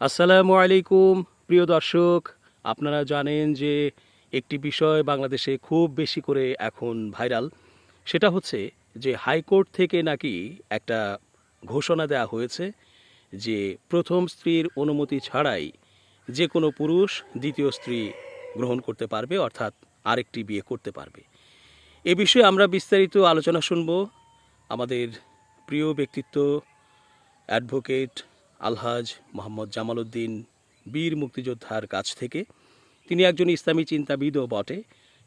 আসসালামু আলাইকুম প্রিয় দর্শক, আপনারা জানেন যে একটি বিষয় বাংলাদেশে খুব বেশি করে এখন ভাইরাল। সেটা হচ্ছে যে হাইকোর্ট থেকে নাকি একটা ঘোষণা দেওয়া হয়েছে যে প্রথম স্ত্রীর অনুমতি ছাড়াই যে কোনো পুরুষ দ্বিতীয় স্ত্রী গ্রহণ করতে পারবে, অর্থাৎ আরেকটি বিয়ে করতে পারবে। এ বিষয়ে আমরা বিস্তারিত আলোচনা শুনব আমাদের প্রিয় ব্যক্তিত্ব অ্যাডভোকেট আলহাজ মোহাম্মদ জামাল উদ্দিন বীর মুক্তিযোদ্ধার কাছ থেকে। তিনি একজন ইসলামী চিন্তাবিদও বটে,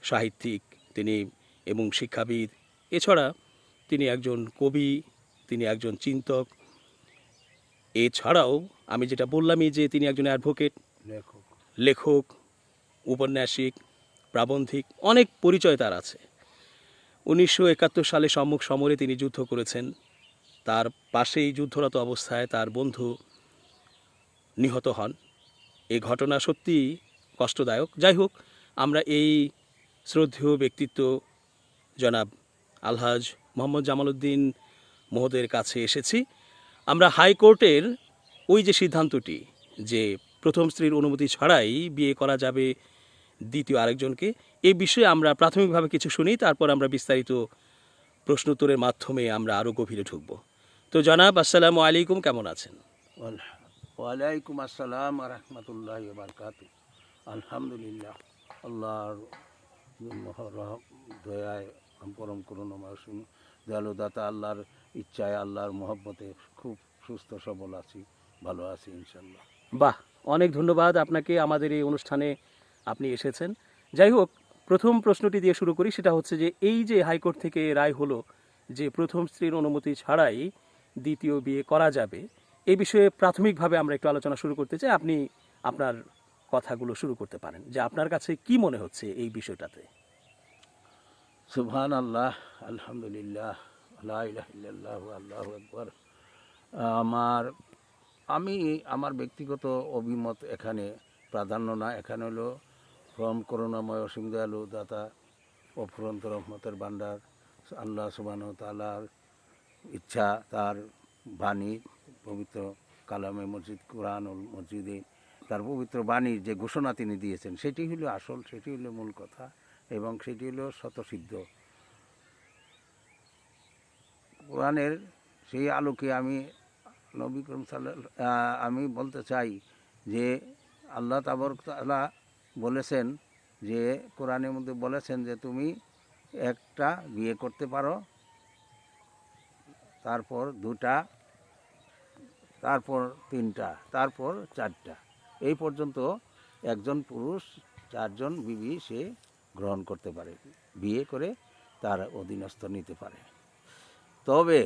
সাহিত্যিক তিনি এবং শিক্ষাবিদ। এছাড়া তিনি একজন কবি, তিনি একজন চিন্তক। এছাড়াও আমি যেটা বললামই যে তিনি একজন অ্যাডভোকেট, লেখক, উপন্যাসিক, প্রাবন্ধিক, অনেক পরিচয় তার আছে। 1971 সালে সম্মুখ সমরে তিনি যুদ্ধ করেছেন। তার পাশেই যুদ্ধরত অবস্থায় তার বন্ধু নিহত হন। এই ঘটনা সত্যিই কষ্টদায়ক। যাই হোক, আমরা এই শ্রদ্ধেয় ব্যক্তিত্ব জনাব আলহাজ মোহাম্মদ জামাল উদ্দিন মহোদয়ের কাছে এসেছি। আমরা হাইকোর্টের ওই যে সিদ্ধান্তটি যে প্রথম স্ত্রীর অনুমতি ছাড়াই বিয়ে করা যাবে দ্বিতীয় আরেকজনকে, এই বিষয়ে আমরা প্রাথমিকভাবে কিছু শুনি, তারপর আমরা বিস্তারিত প্রশ্নোত্তরের মাধ্যমে আমরা আরও গভীরে ঢুকব। তো জনাব, আসসালামু আলাইকুম, কেমন আছেন? ওয়ালাইকুম আসসালাম রহমতুল্লাহ বারকাত। আলহামদুলিল্লাহ, আল্লাহর দয়ায়, পরম করুণাময় দয়ালু দাতা আল্লাহর ইচ্ছায়, আল্লাহর মহব্বতে খুব সুস্থ সবল আছি, ভালো আছি ইনশাল্লাহ। বাহ, অনেক ধন্যবাদ আপনাকে, আমাদের এই অনুষ্ঠানে আপনি এসেছেন। যাই হোক, প্রথম প্রশ্নটি দিয়ে শুরু করি। সেটা হচ্ছে যে এই যে হাইকোর্ট থেকে রায় হলো যে প্রথম স্ত্রীর অনুমতি ছাড়াই দ্বিতীয় বিয়ে করা যাবে, এই বিষয়ে প্রাথমিকভাবে আমরা একটু আলোচনা শুরু করতে চাই। আপনি আপনার কথাগুলো শুরু করতে পারেন যে আপনার কাছে কি মনে হচ্ছে এই বিষয়টাতে। সুবহান আল্লাহ, আলহামদুলিল্লাহ, লা ইলাহা ইল্লাল্লাহু আল্লাহু আকবার। আমার ব্যক্তিগত অভিমত এখানে প্রাধান্য না। এখানে হলো পরম করুণাময় অসীম দয়ালু দাতা অফুরন্ত রহমতের ভান্ডার আল্লাহ সুবহানাহু ওয়া তাআলার ইচ্ছা, তার বাণী, পবিত্র কালামে মসজিদ কুরআনুল মসজিদে তার পবিত্র বাণীর যে ঘোষণা তিনি দিয়েছেন, সেটি হলো আসল, সেটি হলো মূল কথা, এবং সেটি হলো স্বতঃসিদ্ধ। কোরআনের সেই আলোকে নবী করিম আমি বলতে চাই যে আল্লাহ তাবারক তাআলা বলেছেন, যে কোরআনের মধ্যে বলেছেন যে তুমি একটা বিয়ে করতে পারো, তারপর দুটা, তারপর তিনটা, তারপর চারটা, এই পর্যন্ত একজন পুরুষ চারজন বিবি সে গ্রহণ করতে পারে, বিয়ে করে তার অধীনস্থ নিতে পারে। তবে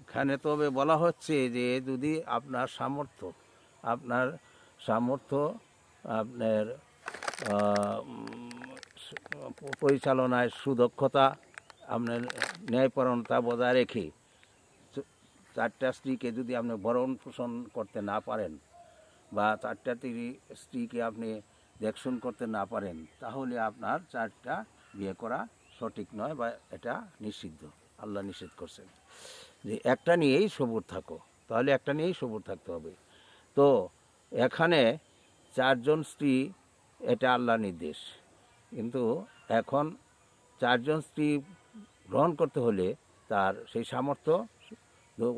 এখানে বলা হচ্ছে যে যদি আপনার সামর্থ্য আপনার পরিচালনায় সুদক্ষতা, আপনার ন্যায়পরায়ণতা বজায় রেখে চারটা স্ত্রীকে যদি আপনি ভরণ পোষণ করতে না পারেন, বা চারটা স্ত্রীকে আপনি দেখশন করতে না পারেন, তাহলে আপনার চারটা বিয়ে করা সঠিক নয়, বা এটা নিষিদ্ধ। আল্লাহ নিষেধ করছেন যে একটা নিয়েই সবুর থাকো, তাহলে একটা নিয়েই সবুর থাকতে হবে। তো এখানে চারজন স্ত্রী, এটা আল্লাহর নির্দেশ, কিন্তু এখন চারজন স্ত্রী গ্রহণ করতে হলে তার সেই সামর্থ্য,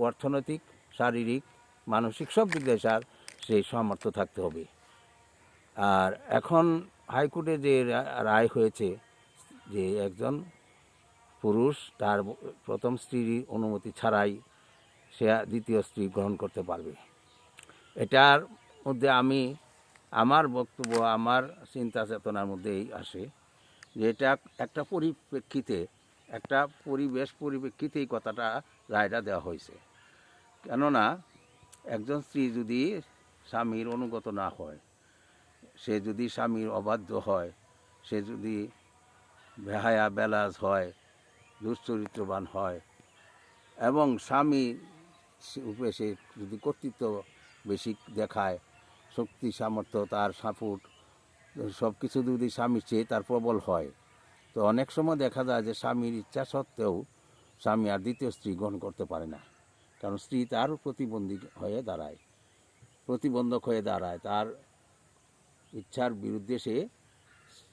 অর্থনৈতিক, শারীরিক, মানসিক সব দিক দিয়ে সেই সামর্থ্য থাকতে হবে। আর এখন হাইকোর্টে যে রায় হয়েছে যে একজন পুরুষ তার প্রথম স্ত্রীর অনুমতি ছাড়াই সে দ্বিতীয় স্ত্রী গ্রহণ করতে পারবে, এটার মধ্যে আমার বক্তব্য, আমার চিন্তা চেতনার মধ্যেই আসে যে এটা একটা পরিপ্রেক্ষিতে, একটা পরিপ্রেক্ষিতে এই কথাটা, রায়টা দেওয়া হয়েছে। কেননা একজন স্ত্রী যদি স্বামীর অনুগত না হয়, সে যদি স্বামীর অবাধ্য হয়, সে যদি বেহায়া বেলাজ হয়, দুশ্চরিত্রবান হয়, এবং স্বামী রূপে সে যদি কর্তৃত্ব বেশি দেখায়, শক্তি সামর্থ্য তার সাপোর্ট সব কিছু যদি স্বামীর চেয়ে তার প্রবল হয়, তো অনেক সময় দেখা যায় যে স্বামীর ইচ্ছা সত্ত্বেও স্বামী আর দ্বিতীয় স্ত্রী গ্রহণ করতে পারে না, কারণ স্ত্রী তার প্রতিবন্ধী হয়ে দাঁড়ায়। প্রতিবন্ধক হয়ে দাঁড়ায়, তার ইচ্ছার বিরুদ্ধে সে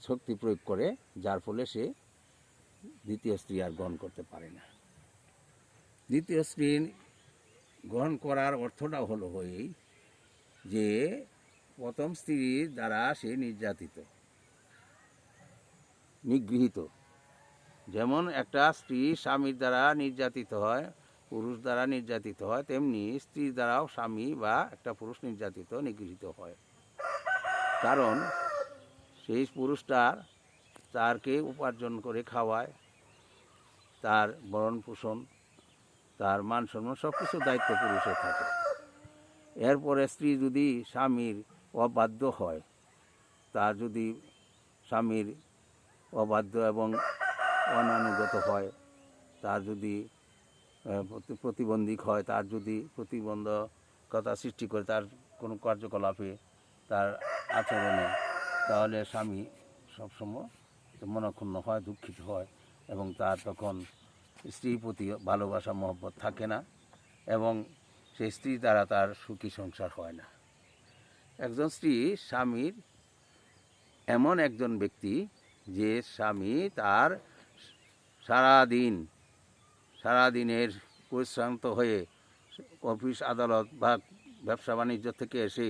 শক্তি প্রয়োগ করে, যার ফলে সে দ্বিতীয় স্ত্রী আর গ্রহণ করতে পারে না। দ্বিতীয় স্ত্রী গ্রহণ করার অর্থটা হলো এই যে প্রথম স্ত্রীর দ্বারা সে নির্যাতিত, নিগৃহীত। যেমন একটা স্ত্রী স্বামীর দ্বারা নির্যাতিত হয়, পুরুষ দ্বারা নির্যাতিত হয়, তেমনি স্ত্রীর দ্বারাও স্বামী বা একটা পুরুষ নির্যাতিত, নিগৃহীত হয়। কারণ সেই পুরুষটা তারকে উপার্জন করে খাওয়ায়, তার ভরণ পোষণ, তার মান সম্মান সব কিছু দায়িত্ব পুরুষের থাকে। এরপরে স্ত্রী যদি স্বামীর অবাধ্য হয়, তার যদি স্বামীর অবাধ্য এবং অনানুগত হয়, তার যদি প্রতিবন্ধী হয়, তার যদি প্রতিবন্ধকতা সৃষ্টি করে তার কোনো কার্যকলাপে, তার আচরণে, তাহলে স্বামী সবসময় মনক্ষুণ্ণ হয়, দুঃখিত হয়, এবং তার তখন স্ত্রীর প্রতি ভালোবাসা মহব্বত থাকে না, এবং সেই স্ত্রী দ্বারা তার সুখী সংসার হয় না। একজন স্ত্রী স্বামীর এমন একজন ব্যক্তি যে স্বামী তার সারাদিনের পরিশ্রান্ত হয়ে অফিস আদালত বা ব্যবসা বাণিজ্য থেকে এসে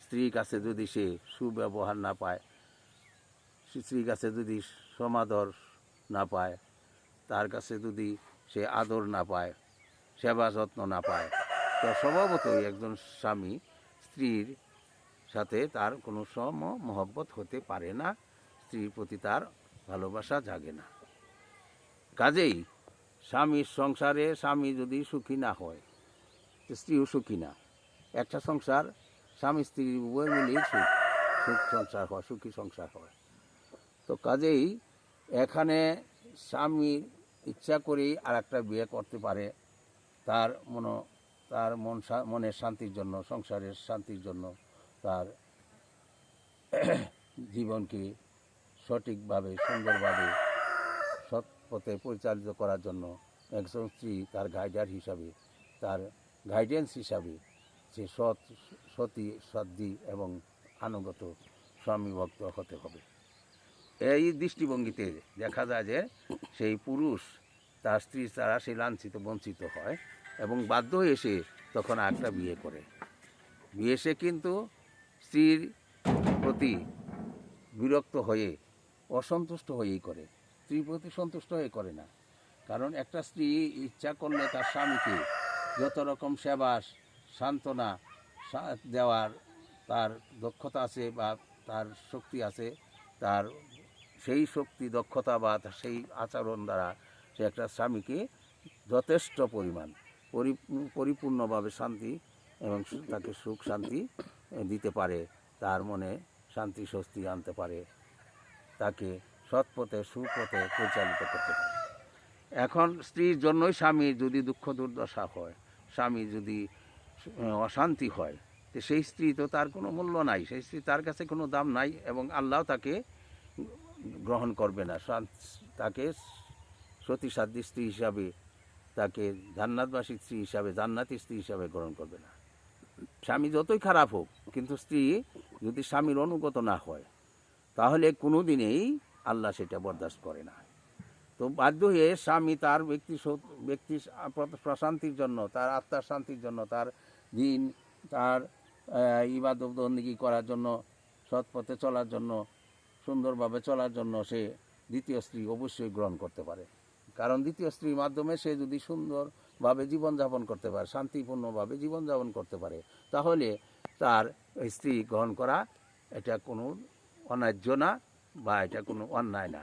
স্ত্রীর কাছে যদি সে সুব্যবহার না পায়, স্ত্রীর কাছে যদি সমাদর না পায়, তার কাছে যদি সে আদর না পায়, সেবা যত্ন না পায়, তো স্বভাবতই একজন স্বামী স্ত্রীর সাথে তার কোনো মহব্বত হতে পারে না, স্ত্রীর প্রতি তার ভালোবাসা জাগে না। কাজেই স্বামীর সংসারে স্বামী যদি সুখী না হয়, স্ত্রীও সুখী না। একটা সংসার স্বামী স্ত্রী উভয় মিলেই সংসার হয়, সুখী সংসার হয়। তো কাজেই এখানে স্বামীর ইচ্ছা করেই আর একটা বিয়ে করতে পারে, তার মনের শান্তির জন্য, সংসারের শান্তির জন্য, তার জীবনকে সঠিকভাবে সুন্দরভাবে সৎ পথে পরিচালিত করার জন্য একজন স্ত্রী তার গাইডার হিসাবে, তার গাইডেন্স হিসাবে সে সতী সাধ্বী এবং আনুগত স্বামী ভক্ত হতে হবে। এই দৃষ্টিভঙ্গিতে দেখা যায় যে সেই পুরুষ তার স্ত্রী দ্বারা সে লাঞ্ছিত বঞ্চিত হয় এবং বাধ্য হয়ে সে তখন একটা বিয়ে করে। বিয়ে সে কিন্তু স্ত্রীর প্রতি বিরক্ত হয়ে, অসন্তুষ্ট হয়েই করে, স্ত্রীর প্রতি সন্তুষ্ট হয়ে করে না। কারণ একটা স্ত্রী ইচ্ছা করলে তার স্বামীকে যত রকম সেবা সান্ত্বনা দেওয়ার তার দক্ষতা আছে বা তার শক্তি আছে, তার সেই শক্তি, দক্ষতা বা সেই আচরণ দ্বারা সে একটা স্বামীকে যথেষ্ট পরিমাণ পরিপূর্ণভাবে শান্তি এবং তাকে সুখ শান্তি দিতে পারে, তার মনে শান্তি স্বস্তি আনতে পারে, তাকে সৎপথে সুপথে পরিচালিত করতে পারে। এখন স্ত্রীর জন্যই স্বামীর যদি দুঃখ দুর্দশা হয়, স্বামী যদি অশান্তি হয়, তো সেই স্ত্রী তো তার কোনো মূল্য নাই, সেই স্ত্রী তার কাছে কোনো দাম নাই, এবং আল্লাহ তাকে গ্রহণ করবে না। তাকে সতী সাধ্বী স্ত্রী হিসাবে, তাকে জান্নাতবাসী স্ত্রী হিসাবে, জান্নাতি স্ত্রী হিসাবে গ্রহণ করবে না। স্বামী যতই খারাপ হোক, কিন্তু স্ত্রী যদি স্বামীর অনুগত না হয়, তাহলে কোনো দিনেই আল্লাহ সেটা বরদাস্ত করে না। তো বাধ্য হয়ে স্বামী তার ব্যক্তি প্রশান্তির জন্য, তার আত্মার শান্তির জন্য, তার দিন, তার ইবাদত বন্দেগী করার জন্য, সৎ পথে চলার জন্য, সুন্দরভাবে চলার জন্য সে দ্বিতীয় স্ত্রী অবশ্যই গ্রহণ করতে পারে। কারণ দ্বিতীয় স্ত্রীর মাধ্যমে সে যদি সুন্দরভাবে জীবনযাপন করতে পারে, শান্তিপূর্ণভাবে জীবনযাপন করতে পারে, তাহলে তার স্ত্রী গ্রহণ করা এটা কোনো অন্যায্য না, বা এটা কোনো অন্যায় না,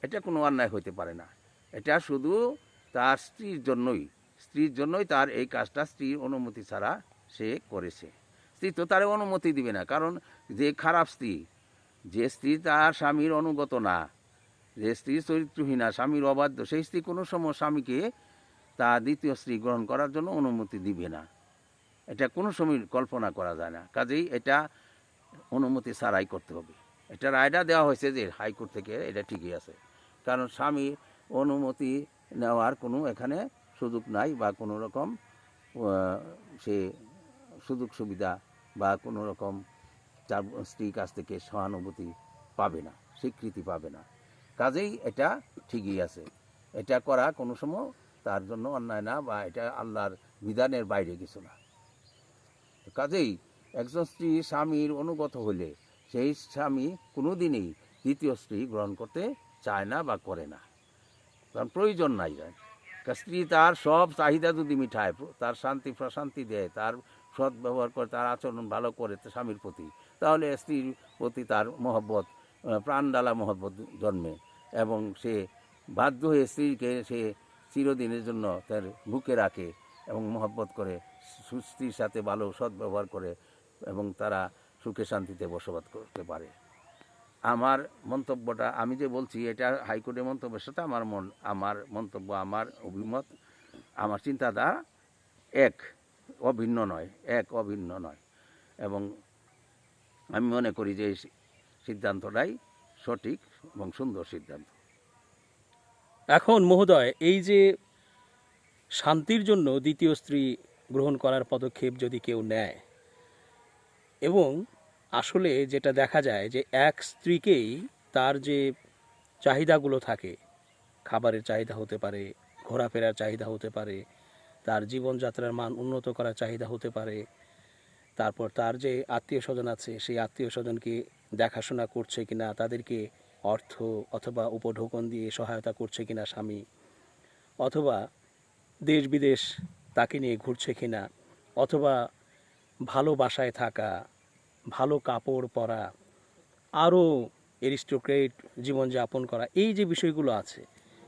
এটা কোনো অন্যায় হইতে পারে না। এটা শুধু তার স্ত্রীর জন্যই তার এই কাজটা স্ত্রীর অনুমতি ছাড়া সে করেছে। স্ত্রী তো তার অনুমতি দিবে না, কারণ যে খারাপ স্ত্রী, যে স্ত্রী তার স্বামীর অনুগত না, যে স্ত্রী চরিত্রহীনা, স্বামীর অবাধ্য, সেই স্ত্রী কোনো সময় স্বামীকে তার দ্বিতীয় স্ত্রী গ্রহণ করার জন্য অনুমতি দিবে না। এটা কোনো সময় কল্পনা করা যায় না। কাজেই এটা অনুমতি ছাড়াই করতে হবে। এটা রায়টা দেওয়া হয়েছে যে হাইকোর্ট থেকে, এটা ঠিকই আছে। কারণ স্বামীর অনুমতি নেওয়ার কোনো এখানে সুযোগ নাই, বা কোনো রকম সে সুযোগ সুবিধা বা কোনো রকম তার স্ত্রীর কাছ থেকে সহানুভূতি পাবে না, স্বীকৃতি পাবে না। কাজেই এটা ঠিকই আছে, এটা করা কোনো সময় তার জন্য অন্যায় না, বা এটা আল্লাহর বিধানের বাইরে কিছু না। কাজেই একজন স্ত্রী স্বামীর অনুগত হলে সেই স্বামী কোনোদিনই দ্বিতীয় স্ত্রী গ্রহণ করতে চায় না বা করে না, কারণ প্রয়োজন নাই যায়। স্ত্রী তার সব চাহিদা যদি মিঠায়, তার শান্তি প্রশান্তি দেয়, তার সৎ ব্যবহার করে, তার আচরণ ভালো করে স্বামীর প্রতি, তাহলে স্ত্রীর প্রতি তার মহব্বত, প্রাণডালা মহব্বত জন্মে, এবং সে বাধ্য হয়ে স্ত্রীকে সে চিরদিনের জন্য তার বুকে রাখে এবং মহব্বত করে, স্ত্রীর সাথে ভালো সৎ ব্যবহার করে, এবং তারা সুখে শান্তিতে বসবাস করতে পারে। আমার মন্তব্যটা আমি যে বলছি এটা হাইকোর্টের মন্তব্যের সাথে আমার মন্তব্য, আমার অভিমত, আমার চিন্তাধারা অভিন্ন নয়, এবং আমি মনে করি যে এই সিদ্ধান্তটাই সঠিক এবং সুন্দর সিদ্ধান্ত। এখন মহোদয়, এই যে শান্তির জন্য দ্বিতীয় স্ত্রী গ্রহণ করার পদক্ষেপ যদি কেউ নেয়, এবং আসলে যেটা দেখা যায় যে এক স্ত্রীকেই তার যে চাহিদাগুলো থাকে, খাবারের চাহিদা হতে পারে, ঘোরাফেরার চাহিদা হতে পারে, তার জীবনযাত্রার মান উন্নত করার চাহিদা হতে পারে, তারপর তার যে আত্মীয় স্বজন আছে সেই আত্মীয় স্বজনকে দেখাশোনা করছে কিনা, তাদেরকে অর্থ অথবা উপঢৌকন দিয়ে সহায়তা করছে কিনা স্বামী, অথবা দেশ বিদেশ তাকে নিয়ে ঘুরছে কিনা, অথবা ভালো বাসায় থাকা, ভালো কাপড় পরা, আরও এরিস্টোক্রেট জীবনযাপন করা, এই যে বিষয়গুলো আছে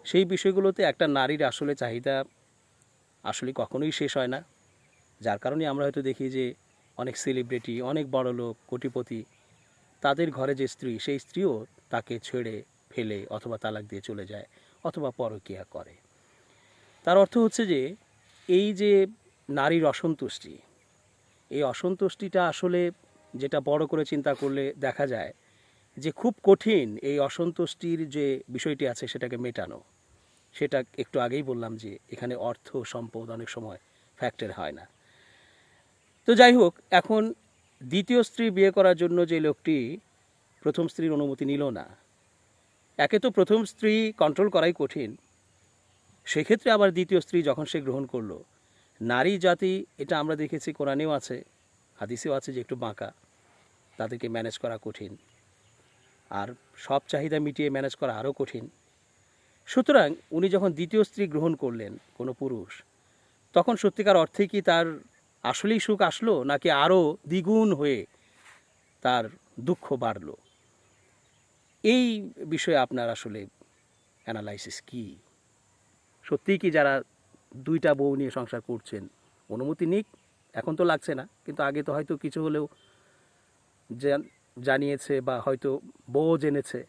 সেই বিষয়গুলোতে একটা নারীর আসলে চাহিদা আসলে কখনোই শেষ হয় না। যার কারণে আমরা হয়তো দেখি যে অনেক সেলিব্রিটি, অনেক বড় লোক, কোটিপতি, তাদের ঘরে যে স্ত্রী, সেই স্ত্রীও তাকে ছেড়ে ফেলে অথবা তালাক দিয়ে চলে যায় অথবা পরকীয়া করে। তার অর্থ হচ্ছে যে এই যে নারীর অসন্তুষ্টি, এই অসন্তুষ্টিটা আসলে যেটা বড় করে চিন্তা করলে দেখা যায় যে খুব কঠিন এই অসন্তুষ্টির যে বিষয়টি আছে সেটাকে মেটানো। সেটা একটু আগেই বললাম যে এখানে অর্থ সম্পদ অনেক সময় ফ্যাক্টর হয় না। তো যাই হোক, এখন দ্বিতীয় স্ত্রী বিয়ে করার জন্য যে লোকটি প্রথম স্ত্রীর অনুমতি নিল না, একে তো প্রথম স্ত্রী কন্ট্রোল করাই কঠিন, সেক্ষেত্রে আবার দ্বিতীয় স্ত্রী যখন সে গ্রহণ করলো, নারী জাতি, এটা আমরা দেখেছি কোরআনেও আছে, হাদিসেও আছে যে একটু বাঁকা, তাদেরকে ম্যানেজ করা কঠিন, আর সব চাহিদা মিটিয়ে ম্যানেজ করা আরও কঠিন। সুতরাং উনি যখন দ্বিতীয় স্ত্রী গ্রহণ করলেন কোনো পুরুষ, তখন সত্যিকার অর্থে কি তার আসলেই সুখ আসলো, নাকি আরও দ্বিগুণ হয়ে তার দুঃখ বাড়ল? এই বিষয়ে আপনার আসলে অ্যানালাইসিস কি? সত্যিই কি যারা দুইটা বউ নিয়ে সংসার করছেন, অনুমতি নিক, এখন তো লাগছে না, কিন্তু আগে তো হয়তো কিছু হলেও জানিয়েছে, বা হয়তো বউ জেনেছে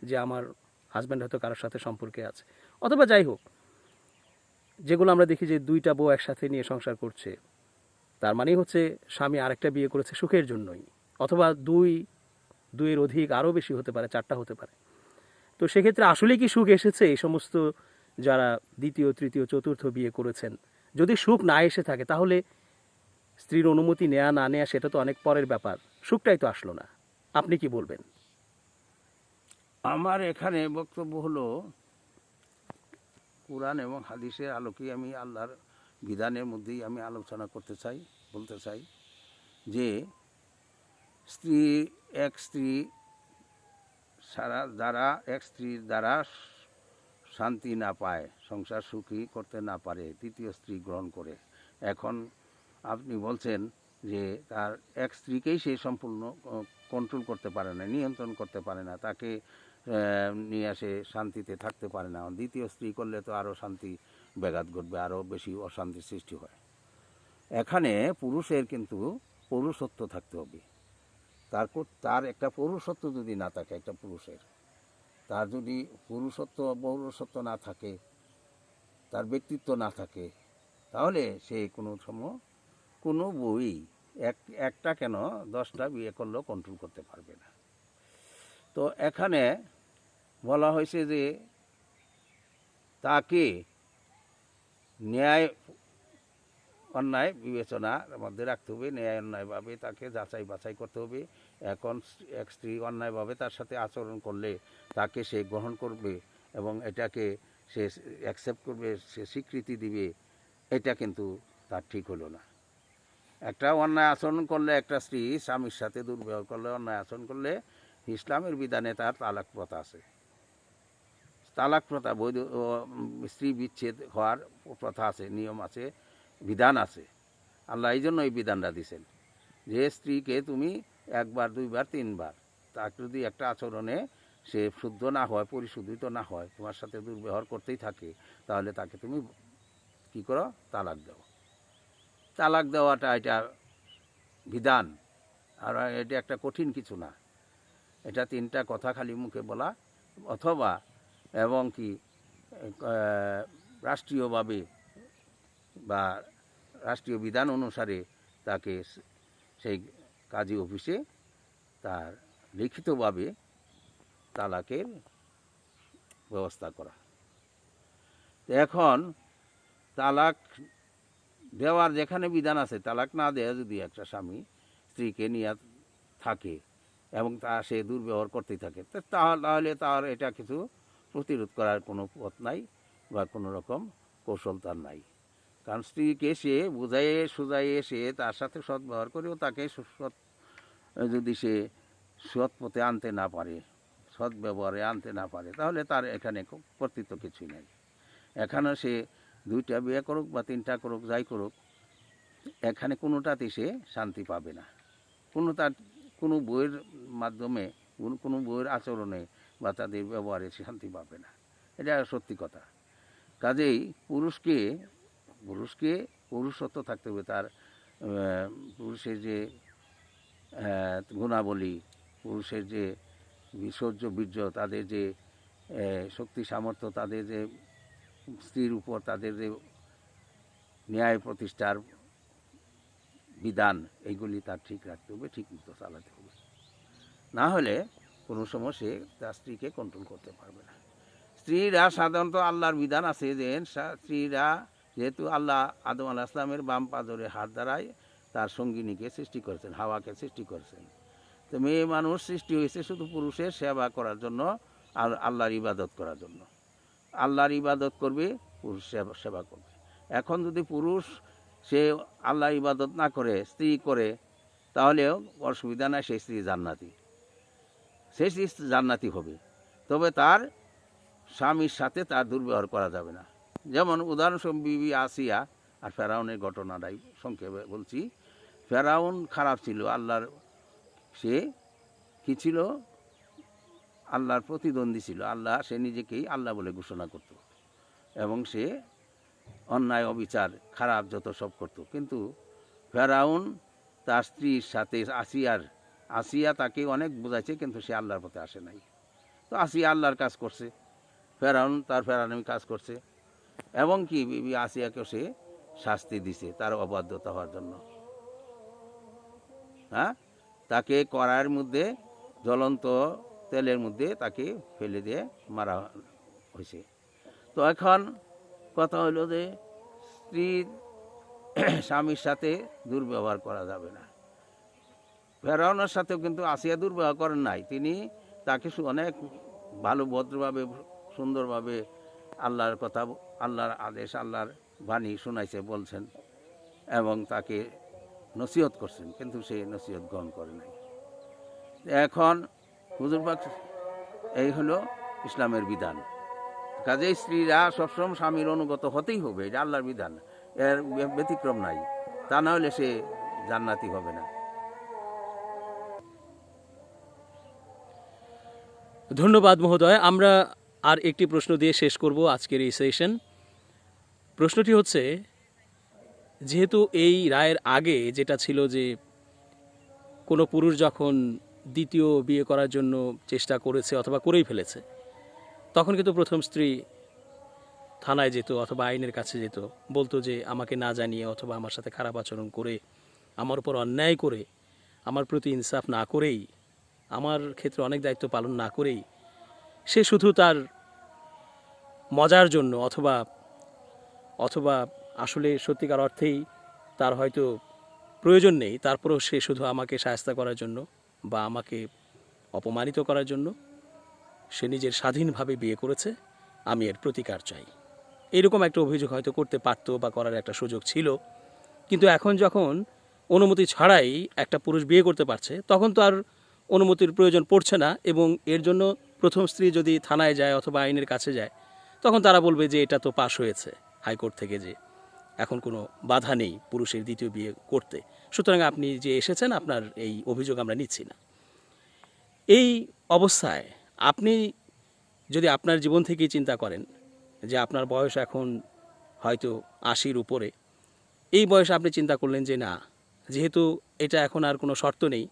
যে আমার হাজব্যান্ড হয়তো কারোর সাথে সম্পর্কে আছে, অথবা যাই হোক, যেগুলো আমরা দেখি যে দুইটা বউ একসাথে নিয়ে সংসার করছে, তার মানেই হচ্ছে স্বামী আরেকটা বিয়ে করেছে সুখের জন্যই, অথবা দুইয়ের অধিক, আরও বেশি হতে পারে, 4টা হতে পারে। তো সেক্ষেত্রে আসলে কি সুখ এসেছে এই সমস্ত যারা দ্বিতীয়, তৃতীয়, চতুর্থ বিয়ে করেছেন? যদি সুখ না এসে থাকে তাহলে স্ত্রীর অনুমতি নেয়া না নেয়া সেটা তো অনেক পরের ব্যাপার, সুখটাই তো আসলো না। আপনি কি বলবেন? আমার এখানে বক্তব্য হলো, কোরআন এবং হাদিসের আলোকে আমি আল্লাহর বিধানের মধ্যেই আমি আলোচনা করতে চাই, বলতে চাই যে এক স্ত্রী এক স্ত্রীর দ্বারা শান্তি না পায়, সংসার সুখী করতে না পারে, তৃতীয় স্ত্রী গ্রহণ করে, এখন আপনি বলছেন যে তার এক স্ত্রীকেই সে সম্পূর্ণ কন্ট্রোল করতে পারে না, নিয়ন্ত্রণ করতে পারে না, তাকে নিয়ে আসে শান্তিতে থাকতে পারে না, দ্বিতীয় স্ত্রী করলে তো আরও শান্তি ব্যাঘাত ঘটবে, আরও বেশি অশান্তির সৃষ্টি হয়। এখানে পুরুষের কিন্তু পৌরুষত্ব থাকতে হবে। তার একটা পৌরুষত্ব যদি না থাকে, একটা পুরুষের, তার যদি পৌরুষত্ব না থাকে, তার ব্যক্তিত্ব না থাকে, তাহলে সে কোনো বই একটা কেন 10টা বিয়ে করলেও কন্ট্রোল করতে পারবে না। তো এখানে বলা হয়েছে যে তাকে ন্যায় অন্যায় বিবেচনার মধ্যে রাখতে হবে, ন্যায় অন্যায়ভাবে তাকে যাচাই বাছাই করতে হবে। এখন এক স্ত্রী অন্যায়ভাবে তার সাথে আচরণ করলে তাকে সে গ্রহণ করবে এবং এটাকে সে অ্যাকসেপ্ট করবে, সে স্বীকৃতি দিবে, এটা কিন্তু তার ঠিক হলো না। একটা অন্যায় আচরণ করলে, একটা স্ত্রী স্বামীর সাথে দুর্ব্যবহার করলে, অন্যায় আচরণ করলে ইসলামের বিধানে তার তালাক প্রথা আছে। তালাক প্রথা, বৈধ স্ত্রী বিচ্ছেদ হওয়ার প্রথা আছে, নিয়ম আছে, বিধান আছে। আল্লাহ এই জন্য এই বিধানটা দিয়েছেন যে স্ত্রীকে তুমি একবার, দুইবার, তিনবার, তার যদি একটা আচরণে সে শুদ্ধ না হয়, পরিশুদ্ধিত না হয়, তোমার সাথে দুর্ব্যবহার করতেই থাকে, তাহলে তাকে তুমি কি করো? তালাক দাও। তালাক দেওয়াটা এটা বিধান, আর এটা একটা কঠিন কিছু না। এটা তিনটা কথা খালি মুখে বলা, অথবা এবং কি রাষ্ট্রীয়ভাবে বা রাষ্ট্রীয় বিধান অনুসারে তাকে সেই কাজী অফিসে তার লিখিতভাবে তালাকের ব্যবস্থা করা। এখন তালাক দেওয়ার যেখানে বিধান আছে, তালাক না দেওয়া যদি একটা স্বামী স্ত্রীকে নিয়ে থাকে এবং তা সে দুর্ব্যবহার করতেই থাকে, তাহলে তার এটা কিছু প্রতিরোধ করার কোনো পথ নাই বা কোনো রকম কৌশল তার নাই। কারণ স্ত্রীকে সে বুঝাইয়ে সুজাইয়ে সে তার সাথে সদ্ব্যবহার করেও তাকে যদি সে সৎ পথে আনতে না পারে, সৎ ব্যবহারে আনতে না পারে, তাহলে তার এখানে কর্তৃত্ব কিছুই নেই। এখানে সে দুইটা বিয়ে করুক বা তিনটা করুক, যাই করুক, এখানে কোনোটাতেই সে শান্তি পাবে না। কোনো বইয়ের মাধ্যমে, কোনো বইয়ের আচরণে বা তাদের ব্যবহারে সে শান্তি পাবে না। এটা সত্যি কথা। কাজেই পুরুষকে পুরুষত্ব থাকতে হবে। তার পুরুষের যে গুণাবলী, পুরুষের যে সৌর্য বীর্য, তাদের যে শক্তি সামর্থ্য, তাদের যে স্ত্রীর উপর তাদের যে ন্যায় প্রতিষ্ঠার বিধান, এইগুলি তার ঠিক রাখতে হবে, ঠিক মতো চালাতে হবে। না হলে কোনো সময় সে তার স্ত্রীকে কন্ট্রোল করতে পারবে না। স্ত্রীরা সাধারণত আল্লাহর বিধান আছে যে স্ত্রীরা যেহেতু আল্লাহ আদম আলাইহিস সালামের বাম পাজরে হাত দ্বারায় তার সঙ্গিনীকে সৃষ্টি করেছেন, হাওয়াকে সৃষ্টি করেছেন। তো মেয়ে মানুষ সৃষ্টি হয়েছে শুধু পুরুষের সেবা করার জন্য আর আল্লাহর ইবাদত করার জন্য। আল্লাহর ইবাদত করবে, পুরুষ সেবা করবে। এখন যদি পুরুষ সে আল্লাহর ইবাদত না করে, স্ত্রী করে, তাহলেও অসুবিধা নাই, সেই স্ত্রী জান্নাতি, সেই স্ত্রী জান্নাতি হবে। তবে তার স্বামীর সাথে তার দুর্ব্যবহার করা যাবে না। যেমন উদাহরণস্বরূপ বিবি আসিয়া আর ফেরাউনের ঘটনাটাই সংক্ষেপে বলছি। ফেরাউন খারাপ ছিল, আল্লাহর সে কি ছিল? আল্লাহর প্রতিদ্বন্দ্বী ছিল। সে নিজেকেই আল্লাহ বলে ঘোষণা করত এবং সে অন্যায়, অবিচার, খারাপ যত সব করত। কিন্তু ফেরাউন তার স্ত্রীর সাথে আসিয়া তাকে অনেক বোঝাইছে, কিন্তু সে আল্লাহর পথে আসে নাই। তো আসিয়া আল্লাহর কাজ করছে, ফেরাউন তার ফেরাউনি কাজ করছে, এবং কি বিবি আসিয়াকেও সে শাস্তি দিছে তার অবাধ্যতা হওয়ার জন্য। হ্যাঁ, তাকে কড়াইয়ের মধ্যে, জ্বলন্ত তেলের মধ্যে তাকে ফেলে দিয়ে মারা হয়েছে। তো এখন কথা হলো যে স্ত্রীর স্বামীর সাথে দুর্ব্যবহার করা যাবে না। ফেরাউনের সাথেও কিন্তু আসিয়া দুর্ব্যবহার করেন নাই। তিনি তাকে অনেক ভালো, ভদ্রভাবে, সুন্দরভাবে আল্লাহর কথা, আল্লাহর আদেশ, আল্লাহর বাণী শোনাইছে, বলছেন এবং তাকে নসিহত করছেন, কিন্তু সে নসিহত গ্রহণ করে নাই। এখন হুজুর পাক, এই হলো ইসলামের বিধান। কাজেই স্ত্রীরা সবসময় স্বামীর অনুগত হতেই হবে, এটা আল্লাহর বিধান, এর ব্যতিক্রম নাই। তা না হলে সে জান্নাতি হবে না। ধন্যবাদ মহোদয়। আমরা আর একটি প্রশ্ন দিয়ে শেষ করব আজকের এই সেশন। প্রশ্নটি হচ্ছে, যেহেতু এই রায়ের আগে যেটা ছিল যে কোনো পুরুষ যখন দ্বিতীয় বিয়ে করার জন্য চেষ্টা করেছে অথবা করেই ফেলেছে, তখন কিন্তু প্রথম স্ত্রী থানায় যেত অথবা আইনের কাছে যেত, বলতো যে আমাকে না জানিয়ে অথবা আমার সাথে খারাপ আচরণ করে, আমার উপর অন্যায় করে, আমার প্রতি ইনসাফ না করেই, আমার ক্ষেত্রে অনেক দায়িত্ব পালন না করেই সে শুধু তার মজার জন্য অথবা আসলে সত্যিকার অর্থেই তার হয়তো প্রয়োজন নেই, তারপরেও সে শুধু আমাকে সাহায্য করার জন্য বা আমাকে অপমানিত করার জন্য সে নিজের স্বাধীনভাবে বিয়ে করেছে, আমি এর প্রতিকার চাই। এরকম একটা অভিযোগ হয়তো করতে পারতো বা করার একটা সুযোগ ছিল। কিন্তু এখন যখন অনুমতি ছাড়াই একটা পুরুষ বিয়ে করতে পারছে, তখন তো আর অনুমতির প্রয়োজন পড়ছে না। এবং এর জন্য প্রথম স্ত্রী যদি থানায় যায় অথবা আইনের কাছে যায়, তখন তারা বলবে যে এটা তো পাশ হয়েছে হাইকোর্ট থেকে, যে এখন কোনো বাধা নেই পুরুষের দ্বিতীয় বিয়ে করতে। সুতরাং আপনি যে এসেছেন, আপনার এই অভিযোগ আমরা নিচ্ছি না। এই অবস্থায় আপনি যদি আপনার জীবন থেকেই চিন্তা করেন যে আপনার বয়স এখন হয়তো ৮০-র উপরে, এই বয়সে আপনি চিন্তা করলেন যে না, যেহেতু এটা এখন আর কোনো শর্ত নেই,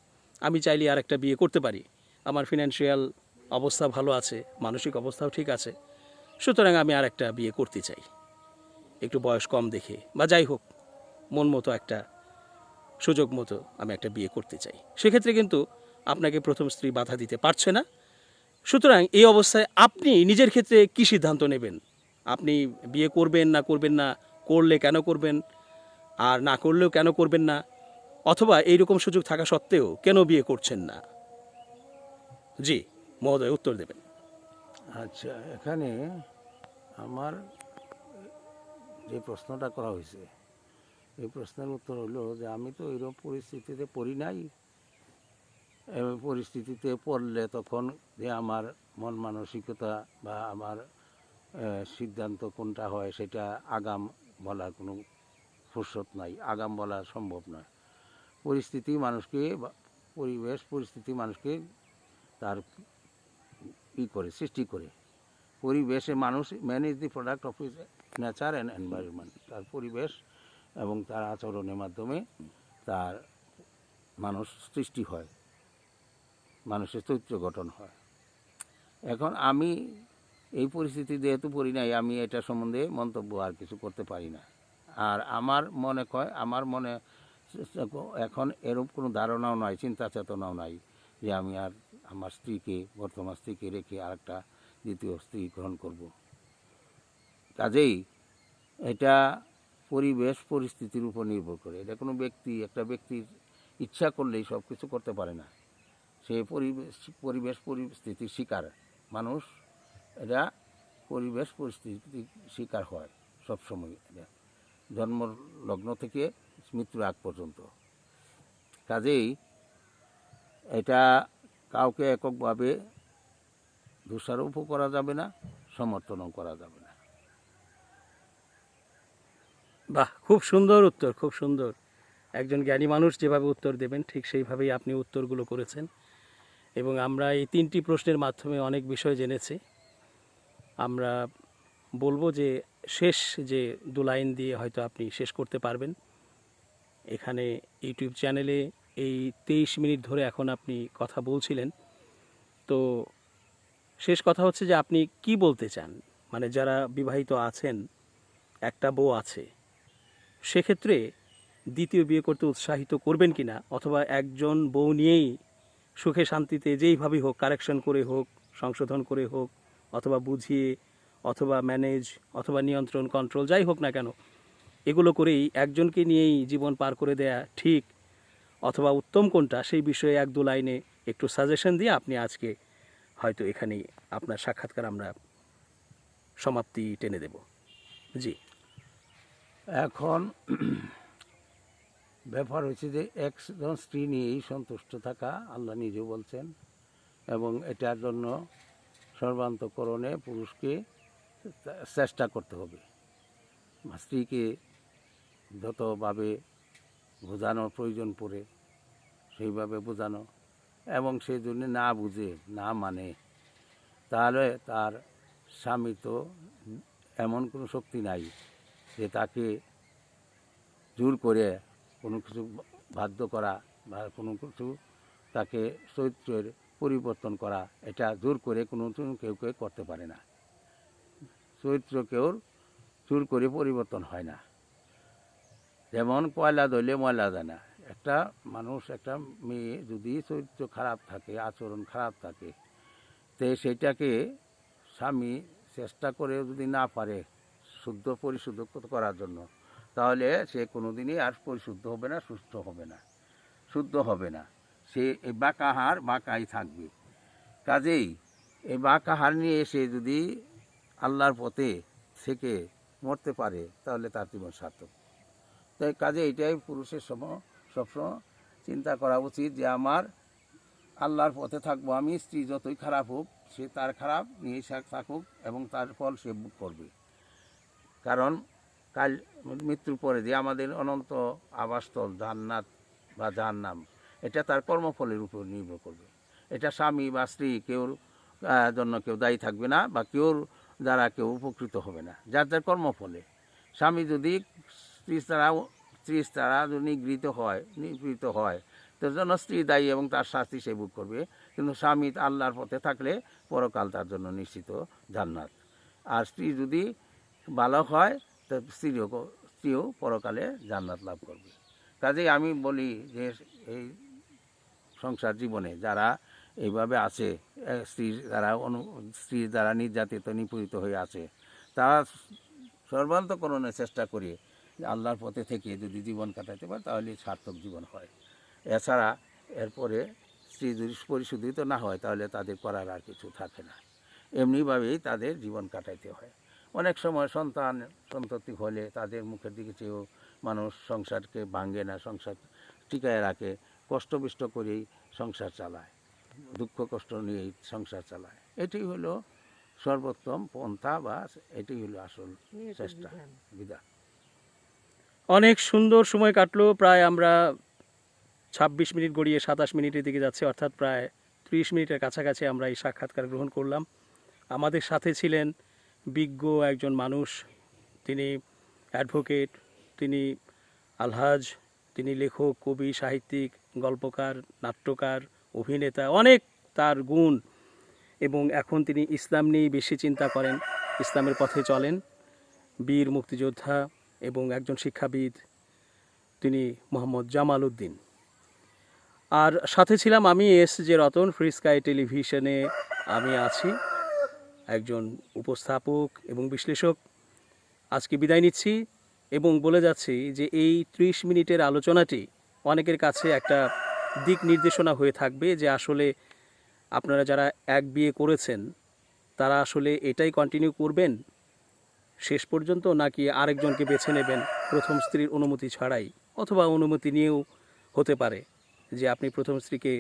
আমি চাইলে আর একটা বিয়ে করতে পারি, আমার ফিনান্সিয়াল অবস্থা ভালো আছে, মানসিক অবস্থাও ঠিক আছে, সুতরাং আমি আর একটা বিয়ে করতে চাই, একটু বয়স কম দেখে বা যাই হোক, মন মতো একটা সুযোগ মতো আমি একটা বিয়ে করতে চাই, সেক্ষেত্রে কিন্তু আপনাকে প্রথম স্ত্রী বাধা দিতে পারছে না। সুতরাং এই অবস্থায় আপনি নিজের ক্ষেত্রে কী সিদ্ধান্ত নেবেন? আপনি বিয়ে করবেন না করবেন না, করলে কেন করবেন, আর না করলেও কেন করবেন না, অথবা এইরকম সুযোগ থাকা সত্ত্বেও কেন বিয়ে করছেন না? জি মহোদয়, উত্তর দেবেন। আচ্ছা, এখানে আমার যে প্রশ্নটা করা হয়েছে, এই প্রশ্নের উত্তর হলো যে আমি তো এরকম পরিস্থিতিতে পড়ি নাই। পরিস্থিতিতে পড়লে তখন যে আমার মন মানসিকতা বা আমার সিদ্ধান্ত কোনটা হয় সেটা আগাম বলার কোনো ফুরসত নাই, আগাম বলা সম্ভব নয়। পরিস্থিতি মানুষকে পরিবেশ পরিস্থিতি মানুষকে তার করে সৃষ্টি করে। পরিবেশে মানুষ man is the product of his nature and environment. তার পরিবেশ এবং তার আচরণের মাধ্যমে তার মানুষ সৃষ্টি হয়, মানুষের চরিত্র গঠন হয়। এখন আমি এই পরিস্থিতি যেহেতু পড়ি নাই, আমি এটা সম্বন্ধে মন্তব্য আর কিছু করতে পারি না। আর আমার মনে এখন এরূপ কোনো ধারণাও নাই, চিন্তা চেতনাও নাই যে আমি আর আমার স্ত্রীকে, বর্তমান স্ত্রীকে রেখে আরেকটা দ্বিতীয় স্ত্রী গ্রহণ করব। কাজেই এটা পরিবেশ পরিস্থিতির উপর নির্ভর করে। এটা কোনো একটা ব্যক্তির ইচ্ছা করলেই সব কিছু করতে পারে না। সে পরিবেশ পরিস্থিতির শিকার মানুষ। এটা পরিবেশ পরিস্থিতির শিকার হয় সবসময়, এটা জন্ম লগ্ন থেকে মৃত্যুর আগ পর্যন্ত। কাজেই এটা কাউকে এককভাবে দোষারোপও করা যাবে না, সমর্থনও করা যাবে না। বাহ, খুব সুন্দর উত্তর, খুব সুন্দর। একজন জ্ঞানী মানুষ যেভাবে উত্তর দেবেন ঠিক সেইভাবেই আপনি উত্তরগুলো করেছেন। এবং আমরা এই 3টি প্রশ্নের মাধ্যমে অনেক বিষয় জেনেছি। আমরা বলবো যে শেষ যে 2 লাইন দিয়ে হয়তো আপনি শেষ করতে পারবেন। এখানে ইউটিউব চ্যানেলে এই 23 মিনিট ধরে এখন আপনি কথা বলছিলেন, তো শেষ কথা হচ্ছে যে আপনি কি বলতে চান? মানে যারা বিবাহিত আছেন, একটা বউ আছে, সেক্ষেত্রে দ্বিতীয় বিয়ে করতে উৎসাহিত করবেন কি না, অথবা একজন বউ নিয়েই সুখে শান্তিতে যেইভাবেই হোক, কারেকশন করে হোক, সংশোধন করে হোক, অথবা বুঝিয়ে, অথবা ম্যানেজ, অথবা নিয়ন্ত্রণ, কন্ট্রোল, যাই হোক না কেন, এগুলো করেই একজনকে নিয়েই জীবন পার করে দেয়া ঠিক অথবা উত্তম কোনটা, সেই বিষয়ে 1-2 লাইনে একটু সাজেশন দিয়ে আপনি আজকে হয়তো এখানেই আপনার সাক্ষাৎকার আমরা সমাপ্তি টেনে দেব। জি। এখন ব্যাপার হচ্ছে যে একজন স্ত্রী নিয়েই সন্তুষ্ট থাকা আল্লাহ নিজে বলছেন, এবং এটার জন্য সর্বান্তকরণে পুরুষকে চেষ্টা করতে হবে। স্ত্রীকে যতভাবে বোঝানোর প্রয়োজন পড়ে সেইভাবে বোঝানো, এবং সেই জন্য না বুঝে না মানে, তাহলে তার স্বামী তো এমন কোনো শক্তি নাই যে তাকে জোর করে কোনো কিছু বাধ্য করা বা কোনো কিছু তাকে চরিত্রের পরিবর্তন করা, এটা জোর করে কেউ করতে পারে না। চরিত্র কেউ জোর করে পরিবর্তন হয় না। যেমন কয়লা ধরলে ময়লা যায় না। একটা মানুষ, একটা মেয়ে যদি চরিত্র খারাপ থাকে, আচরণ খারাপ থাকে, তো সেটাকে স্বামী চেষ্টা করে যদি না পারে শুদ্ধ পরিশুদ্ধ করার জন্য, তাহলে সে কোনোদিনই আর পরিশুদ্ধ হবে না, সুস্থ হবে না, শুদ্ধ হবে না। সে এই বাঁকা হাড় বাঁকাই থাকবে। কাজেই এই বাঁকা হাড় নিয়ে সে যদি আল্লাহর পথে থেকে মরতে পারে তাহলে তার জীবন সার্থক। তাই কাজে এটাই পুরুষের সবসময় চিন্তা করা উচিত যে আমার আল্লাহর পথে থাকবো আমি, স্ত্রী যতই খারাপ হোক সে তার খারাপ নিয়ে থাকুক এবং তার ফল সে ভোগ করবে। কারণ কাল মৃত্যুর পরে যে আমাদের অনন্ত আবাসস্থল জান্নাত বা জাহান্নাম, এটা তার কর্মফলের উপর নির্ভর করবে। এটা স্বামী বা স্ত্রী কেউর জন্য কেউ দায়ী থাকবে না, বা কেউর দ্বারা কেউ উপকৃত হবে না, যার যার কর্মফলে। স্বামী যদি স্ত্রী দ্বারা যদি নিগৃহীত হয় তার জন্য স্ত্রী দায়ী এবং তার শাস্তি সে ভোগ করবে। কিন্তু স্বামী আল্লাহর পথে থাকলে পরকাল তার জন্য নিশ্চিত জান্নাত। আর স্ত্রী যদি ভালো হয় তো স্ত্রীও পরকালে জান্নাত লাভ করবে। কাজেই আমি বলি যে এই সংসার জীবনে যারা এইভাবে আছে, স্ত্রীর দ্বারা নির্যাতিত নিপীড়িত হয়ে আছে, তারা সর্বান্তকরণের চেষ্টা করে আল্লাহর পথে থেকে যদি জীবন কাটাতে পারে তাহলে সার্থক জীবন হয়। এছাড়া এরপরে স্ত্রী যদি পরিশোধিত না হয় তাহলে তাদের করার আর কিছু থাকে না। এমনিভাবেই তাদের জীবন কাটাইতে হয়। অনেক সময় সন্ততি হলে তাদের মুখের দিকে চেয়েও মানুষ সংসারকে ভাঙে না, সংসার টিকায় রাখে, কষ্টবিষ্ট করেই সংসার চালায়, দুঃখ কষ্ট নিয়েই সংসার চালায়। এটি হলো সর্বোত্তম পন্থা, বা এটি হলো আসল চেষ্টা, বিধান। অনেক সুন্দর সময় কাটলো। প্রায় আমরা 26 মিনিট গড়িয়ে 27 মিনিটের দিকে যাচ্ছে, অর্থাৎ প্রায় 30 মিনিটের কাছাকাছি আমরা এই সাক্ষাৎকার গ্রহণ করলাম। আমাদের সাথে ছিলেন বিজ্ঞ একজন মানুষ, তিনি অ্যাডভোকেট, তিনি আলহাজ, তিনি লেখক, কবি, সাহিত্যিক, গল্পকার, নাট্যকার, অভিনেতা, অনেক তার গুণ। এবং এখন তিনি ইসলাম নিয়েই বেশি চিন্তা করেন, ইসলামের পথে চলেন। বীর মুক্তিযোদ্ধা এবং একজন শিক্ষাবিদ তিনি মোহাম্মদ জামাল উদ্দিন। আর সাথে ছিলাম আমি, এস.জে. রতন। ফ্রি স্কাই টেলিভিশনে আমি আছি একজন উপস্থাপক এবং বিশ্লেষক। আজকে বিদায় নিচ্ছি এবং বলে যাচ্ছি যে এই 30 মিনিটের আলোচনাটি অনেকের কাছে একটা দিক নির্দেশনা হয়ে থাকবে যে আসলে আপনারা যারা এক বিয়ে করেছেন তারা আসলে এটাই কন্টিনিউ করবেন শেষ পর্যন্ত, নাকি আরেকজনকে বেছে নেবেন প্রথম স্ত্রীর অনুমতি ছাড়াই, অথবা অনুমতি নিয়েও হতে পারে যে আপনি প্রথম স্ত্রীকে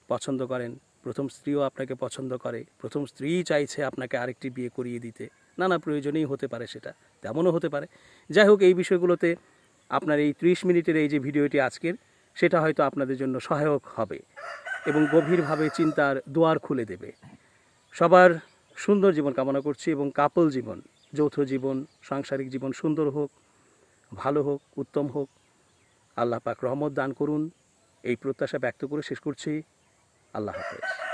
পছন্দ করেন, প্রথম স্ত্রীও আপনাকে পছন্দ করে, প্রথম স্ত্রীই চাইছে আপনাকে আরেকটি বিয়ে করিয়ে দিতে, নানা প্রয়োজনেই হতে পারে, সেটা তেমনও হতে পারে। যাই হোক, এই বিষয়গুলোতে আপনার এই 30 মিনিটের এই যে ভিডিওটি আজকের, সেটা হয়তো আপনাদের জন্য সহায়ক হবে এবং গভীরভাবে চিন্তার দুয়ার খুলে দেবে। সবার সুন্দর জীবন কামনা করছি এবং কাপল জীবন, যৌথ জীবন, সাংসারিক জীবন সুন্দর হোক, ভালো হোক, উত্তম হোক। আল্লাহ পাক রহমত দান করুন, এই প্রত্যাশা ব্যক্ত করে শেষ করছি। আল্লাহ হাফেজ।